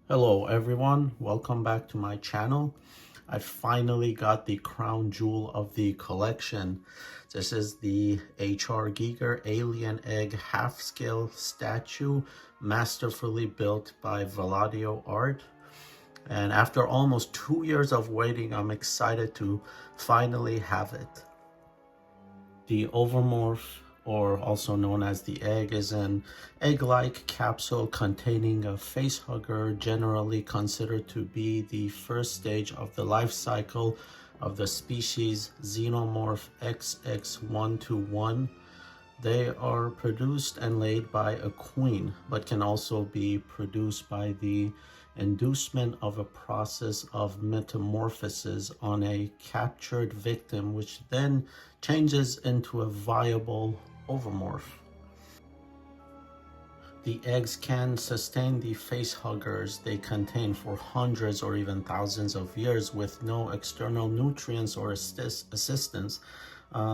Hello everyone, welcome back to my channel. I finally got the crown jewel of the collection. This is the H.R. Giger alien egg half-scale statue masterfully built by Vlado art. And after almost 2 years of waiting, I'm excited to finally have it. The Ovomorph, or also known as the egg, is an egg-like capsule containing a facehugger, generally considered to be the first stage of the life cycle of the species Xenomorph XX121. They are produced and laid by a queen, but can also be produced by the inducement of a process of metamorphosis on a captured victim, which then changes into a viable ovomorph. The eggs can sustain the facehuggers they contain for hundreds or even thousands of years with no external nutrients or assistance.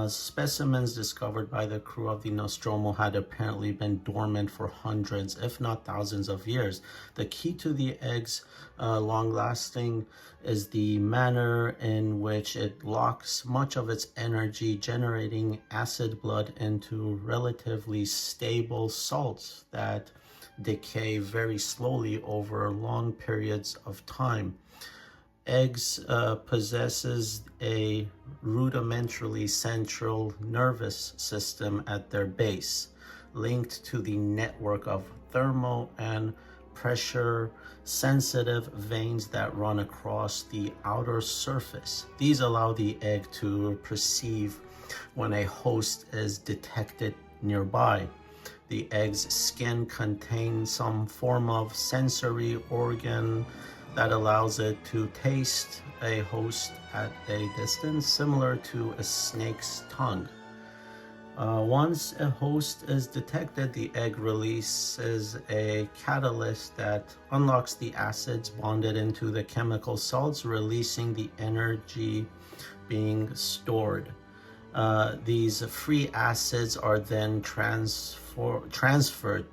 Specimens discovered by the crew of the Nostromo had apparently been dormant for hundreds, if not thousands of years. The key to the egg's long-lasting is the manner in which it locks much of its energy, generating acid blood into relatively stable salts that decay very slowly over long periods of time. Eggs possesses a rudimentarily central nervous system at their base, linked to the network of thermo and pressure sensitive veins that run across the outer surface. These allow the egg to perceive when a host is detected nearby. The egg's skin contains some form of sensory organ that allows it to taste a host at a distance, similar to a snake's tongue. Once a host is detected, the egg releases a catalyst that unlocks the acids bonded into the chemical salts, releasing the energy being stored. These free acids are then transferred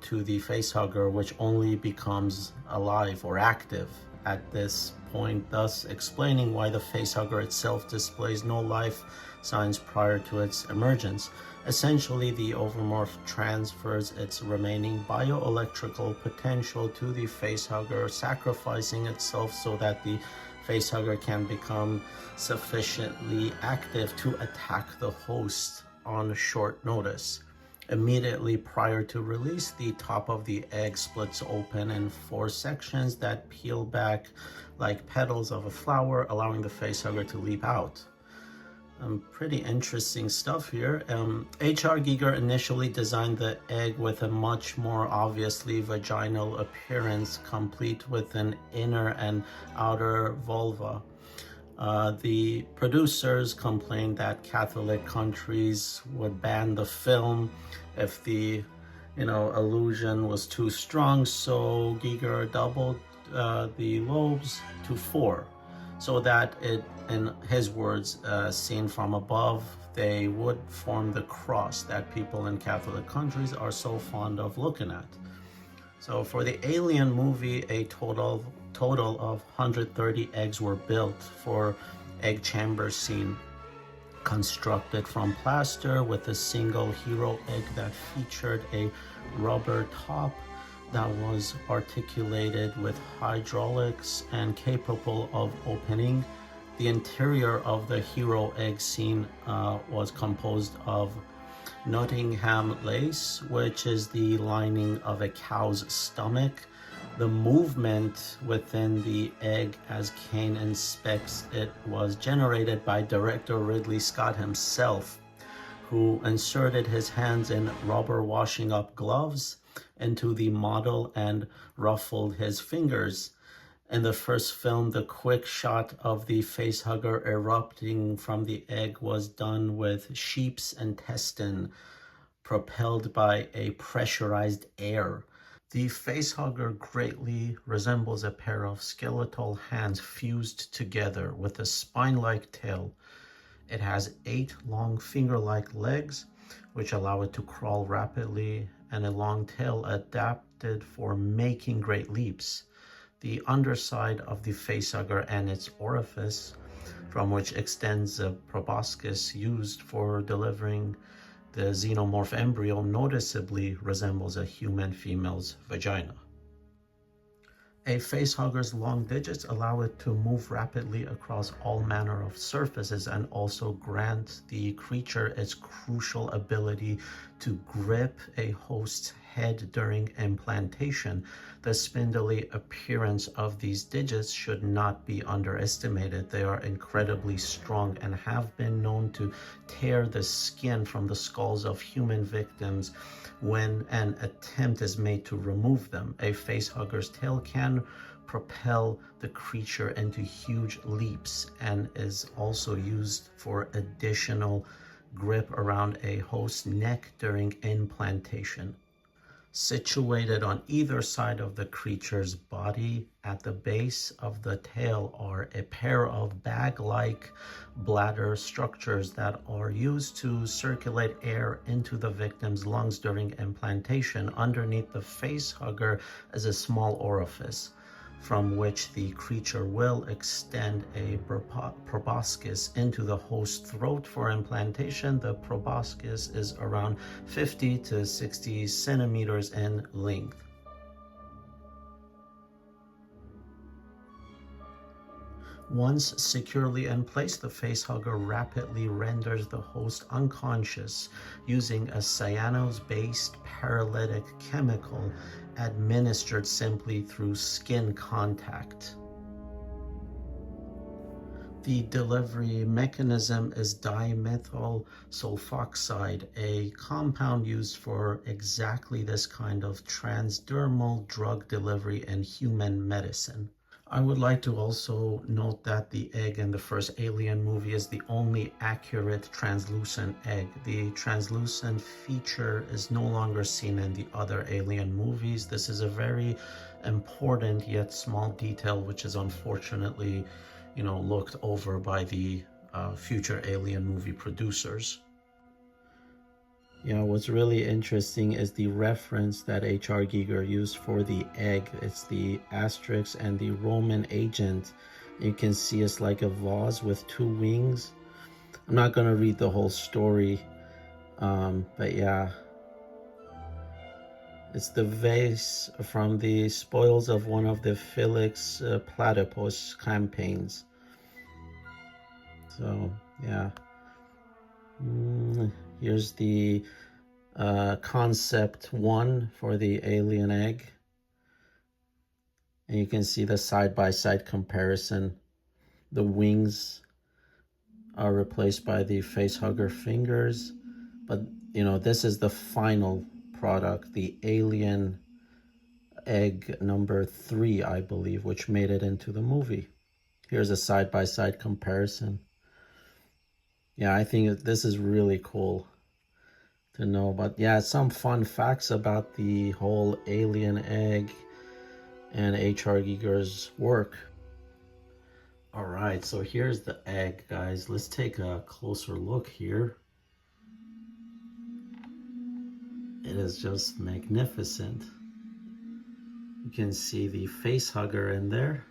to the facehugger, which only becomes alive or active at this point, thus explaining why the facehugger itself displays no life signs prior to its emergence. Essentially, the ovomorph transfers its remaining bioelectrical potential to the facehugger, sacrificing itself so that the facehugger can become sufficiently active to attack the host on short notice. Immediately prior to release, the top of the egg splits open in 4 sections that peel back like petals of a flower, allowing the facehugger to leap out. Pretty interesting stuff here. H.R. Giger initially designed the egg with a much more obviously vaginal appearance, complete with an inner and outer vulva. The producers complained that Catholic countries would ban the film if the illusion was too strong, so Giger doubled the lobes to 4, so that it, in his words, seen from above, they would form the cross that people in Catholic countries are so fond of looking at. So for the Alien movie, a total of 130 eggs were built for egg chamber scene, constructed from plaster with a single hero egg that featured a rubber top that was articulated with hydraulics and capable of opening. The interior of the hero egg scene was composed of Nottingham lace, which is the lining of a cow's stomach. The movement within the egg, as Kane inspects it, was generated by director Ridley Scott himself, who inserted his hands in rubber washing up gloves into the model and ruffled his fingers. In the first film, the quick shot of the facehugger erupting from the egg was done with sheep's intestine, propelled by a pressurized air. The facehugger greatly resembles a pair of skeletal hands fused together with a spine-like tail. It has 8 long finger-like legs, which allow it to crawl rapidly, and a long tail adapted for making great leaps. the underside of the facehugger and its orifice, from which extends the proboscis used for delivering the xenomorph embryo, noticeably resembles a human female's vagina. A facehugger's long digits allow it to move rapidly across all manner of surfaces and also grant the creature its crucial ability to grip a host's head during implantation. The spindly appearance of these digits should not be underestimated. They are incredibly strong and have been known to tear the skin from the skulls of human victims when an attempt is made to remove them. A facehugger's tail can propel the creature into huge leaps and is also used for additional grip around a host's neck during implantation. Situated on either side of the creature's body at the base of the tail are a pair of bag-like bladder structures that are used to circulate air into the victim's lungs during implantation. Underneath the facehugger is a small orifice from which the creature will extend a proboscis into the host's throat for implantation. The proboscis is around 50 to 60 centimeters in length. Once securely in place, the facehugger rapidly renders the host unconscious using a cyanose-based paralytic chemical administered simply through skin contact. The delivery mechanism is dimethyl sulfoxide, a compound used for exactly this kind of transdermal drug delivery in human medicine. I would like to also note that the egg in the first Alien movie is the only accurate translucent egg. The translucent feature is no longer seen in the other Alien movies. This is a very important yet small detail which is unfortunately, looked over by the future Alien movie producers. What's really interesting is the reference that H.R. Giger used for the egg. It's the asterisk and the Roman agent. You can see it's like a vase with two wings. I'm not going to read the whole story, but yeah. It's the vase from the spoils of one of the Felix Platypus campaigns. So, yeah. Here's the concept one for the alien egg. And you can see the side-by-side comparison. The wings are replaced by the facehugger fingers. But, this is the final product, the alien egg number 3, I believe, which made it into the movie. Here's a side-by-side comparison. Yeah, I think this is really cool to know. But yeah, some fun facts about the whole alien egg and H.R. Giger's work. All right, so here's the egg, guys. Let's take a closer look here. It is just magnificent. You can see the facehugger in there.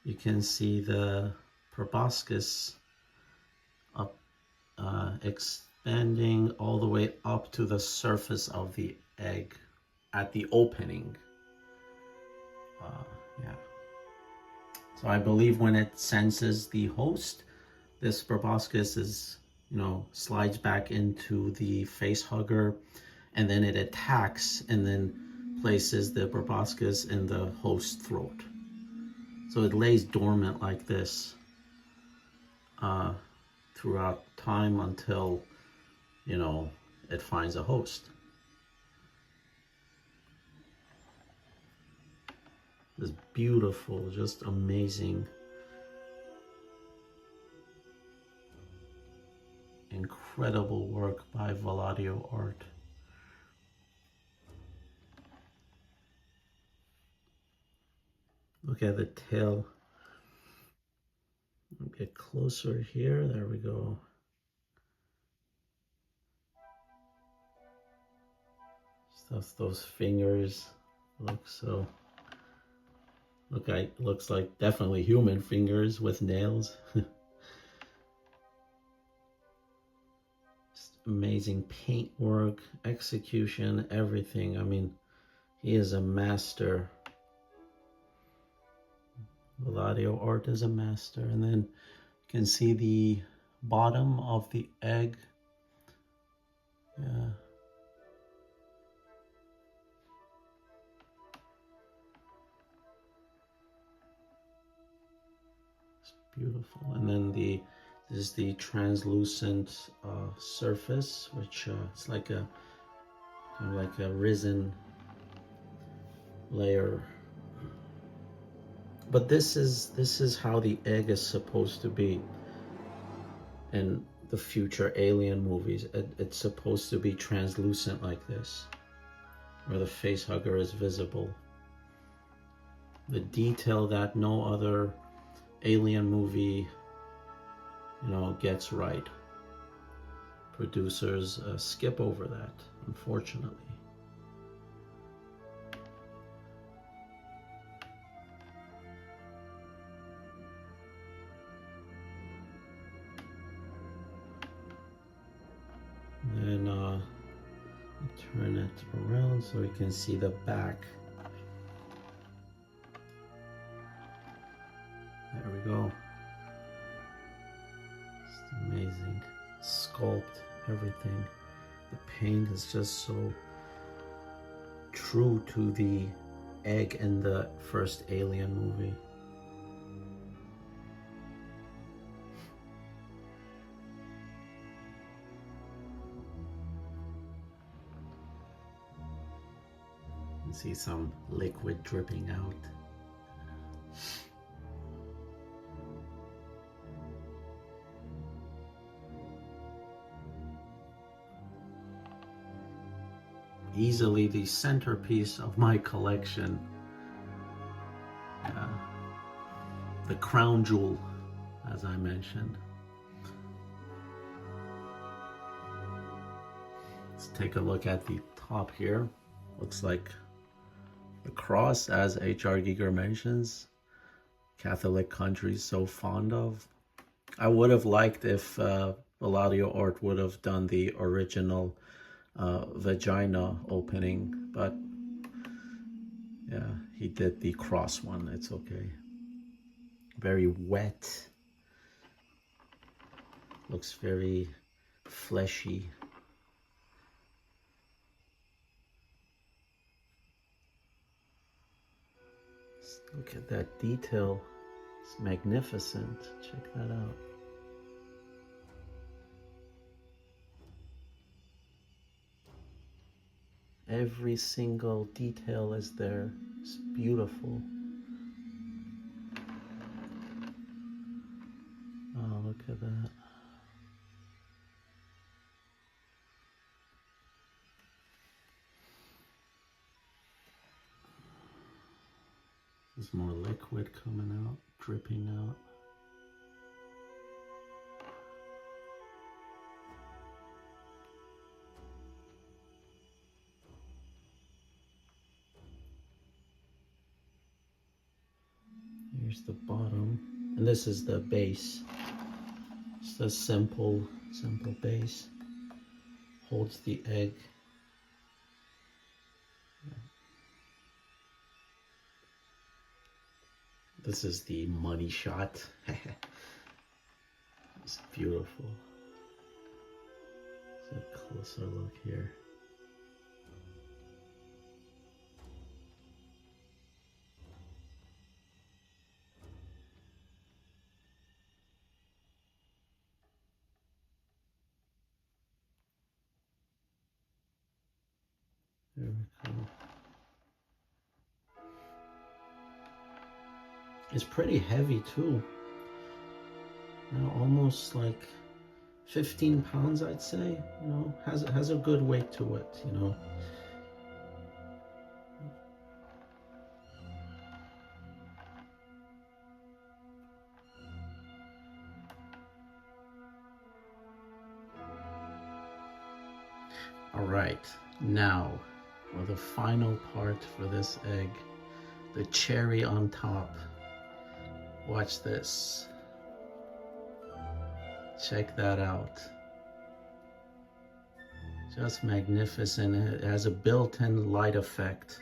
You can see the proboscis up, expanding all the way up to the surface of the egg at the opening. Yeah. So I believe when it senses the host, this proboscis is, slides back into the facehugger, and then it attacks and then places the proboscis in the host's throat. So it lays dormant like this throughout time until, it finds a host. It's beautiful, just amazing. Incredible work by Vlado art. Look at the tail. Get closer here. There we go. Stuff those fingers look so Looks like definitely human fingers with nails. Just amazing paintwork, execution, everything. I mean, he is a master. Vlado art is a master. And then you can see the bottom of the egg. Yeah. It's beautiful. And then this is the translucent surface, which it's like a kind of like a resin layer. But this is how the egg is supposed to be in the future Alien movies. It's supposed to be translucent like this, where the face hugger is visible. The detail that no other Alien movie, you know, gets right. Producers skip over that, unfortunately. Then turn it around so we can see the back. There we go. It's amazing. Sculpt, everything. The paint is just so true to the egg in the first Alien movie. You can see some liquid dripping out. Easily the centerpiece of my collection. The crown jewel, as I mentioned. Let's take a look at the top here. Looks like the cross, as H.R. Giger mentions. Catholic countries so fond of. I would have liked if Vlado art would have done the original vagina opening, but yeah, he did the cross one. It's okay. Very wet. Looks very fleshy. Just look at that detail. It's magnificent. Check that out. Every single detail is there. It's beautiful. Oh, look at that. There's more liquid coming out, dripping out. Here's the bottom, and this is the base. Just a simple base. Holds the egg. This is the money shot. It's beautiful. It's a closer look here. There we go. It's pretty heavy too. You know, almost like 15 pounds, I'd say. You know, has a good weight to it. You know. All right, now for the final part for this egg, the cherry on top. Watch this. Check that out. Just magnificent. It has a built-in light effect.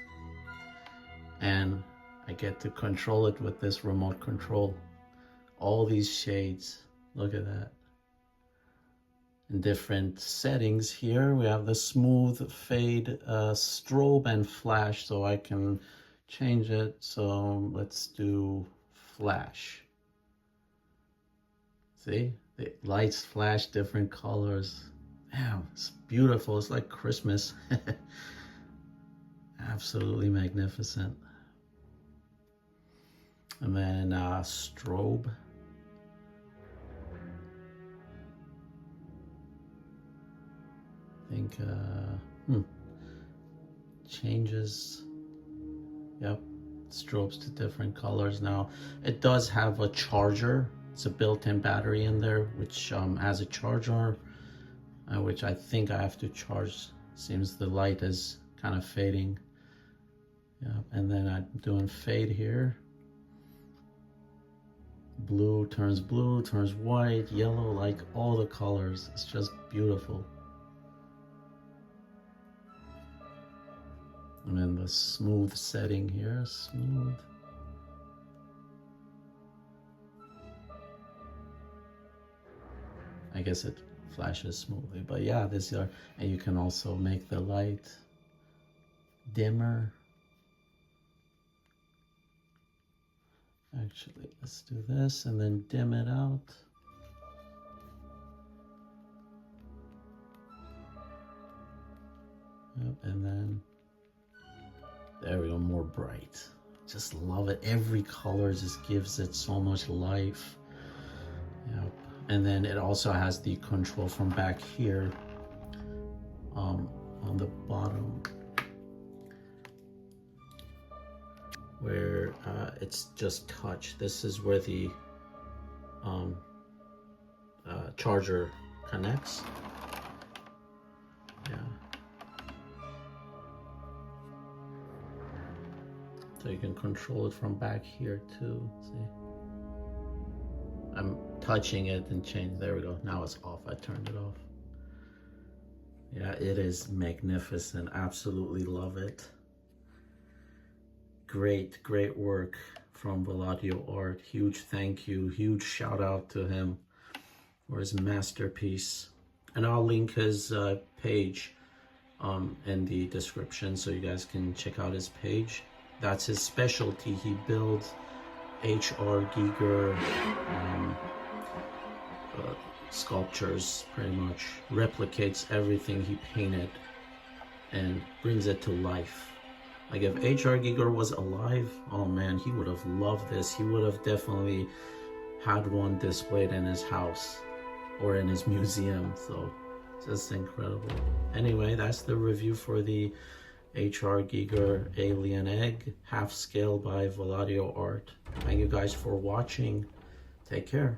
And I get to control it with this remote control. All these shades. Look at that. In different settings here, we have the smooth fade, strobe and flash, so I can change it. So let's do flash. See, the lights flash different colors. Damn, it's beautiful. It's like Christmas. Absolutely magnificent. And then strobe. I think changes. Yep, strobes to different colors. Now it does have a charger. It's a built-in battery in there, which has a charger, which I think I have to charge. Seems the light is kind of fading. Yeah, and then I'm doing fade here. Blue turns white, yellow, like all the colors. It's just beautiful. And then the smooth setting here, smooth. I guess it flashes smoothly, but yeah, this are, and you can also make the light dimmer. Actually, let's do this and then dim it out. Yep, and then there we go, more bright. Just love it. Every color just gives it so much life. Yep. And then it also has the control from back here on the bottom, where it's just touch. This is where the charger connects. Yeah. So you can control it from back here too. See? I'm touching it and change. There we go. Now it's off. I turned it off. Yeah, it is magnificent. Absolutely love it. Great, great work from Vlado Art. Huge thank you. Huge shout out to him for his masterpiece. And I'll link his page in the description so you guys can check out his page. That's his specialty. He builds H.R. Giger sculptures, pretty much. Replicates everything he painted and brings it to life. Like if H.R. Giger was alive, oh man, he would have loved this. He would have definitely had one displayed in his house or in his museum. So just incredible. Anyway, that's the review for the H.R. Giger Alien Egg, half scale by Vlado Art. Thank you guys for watching. Take care.